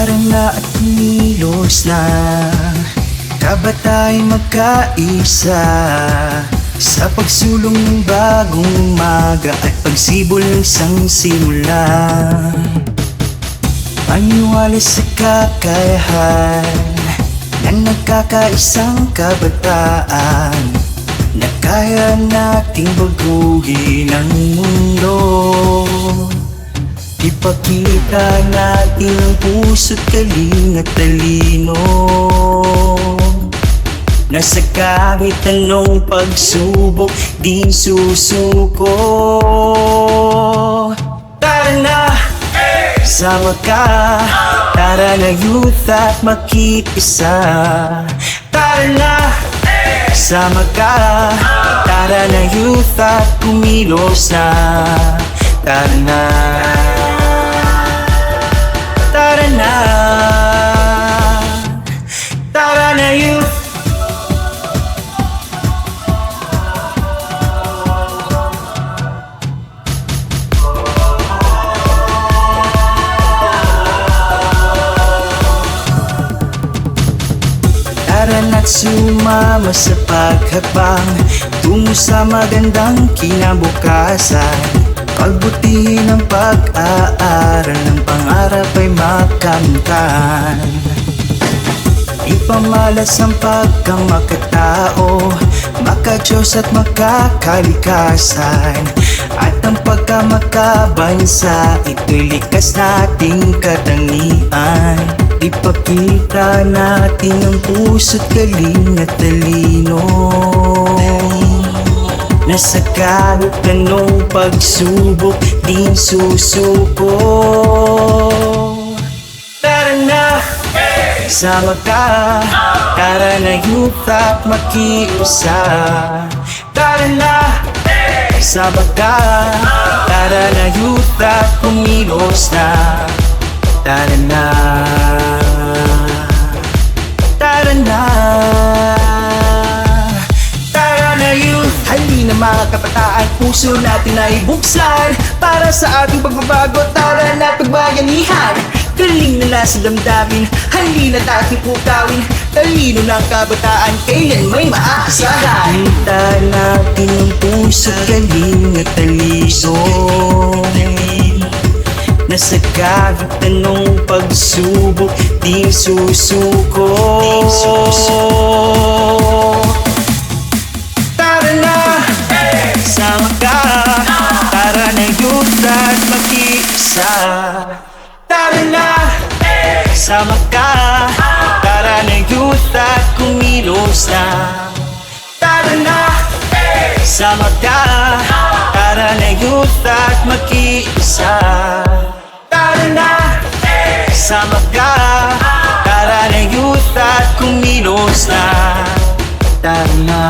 Tara na at kumilos na, kabatay magkaisa, sa pagsulong ng bagong umaga at pagsibol ng isang simula. Maniwala sa kakayahan ng nagkakaisang kabataan, na kaya nating baguhin ang mundo. Ipakita natin ang puso't galing at talino, na sa kahit anong pagsubok di susuko. Tara na, sama ka, tara na youth at makikisa. Tara na, sama ka, tara na youth at kumilos na. Tara na, tara na, tara na youth. Tara na't sumama sa paghakbang tungo sa magandang kinabukasan. Pagbutihin ang pag-aaral ng pangarap ay makamtan. Ipamalas ang pagkamakatao, makadiyos at makakalikasan. At ang pagkamakabansa, ito'y likas nating katangian. Ipakita natin ang puso't galing at talino, na sa kahit anong pagsubok di susuko. Tara na, sama ka, tara na youth at makiusa. Tara na, sama ka, tara na youth at kumilos na. Tara na, tara na, tara na youth. Halina mga kabataan, puso natin ay buksan para sa ating pagbabago. Tara na pagbayanihan, galing na nasa damdamin. Halina ating putawin, talino ng kabataan, kailan may maaasahan. Kita natin ang puso't galing at talino, na sa kahit anong pagsubok di susuko. Tara na, sama ka, tara na youth at makiisa. Tara na, sama ka, tara na youth at kumilos na. Tara na, sama ka, tara na youth at makiisa. Tara na, sama ka, tara na youth at kumilos na. Tara na.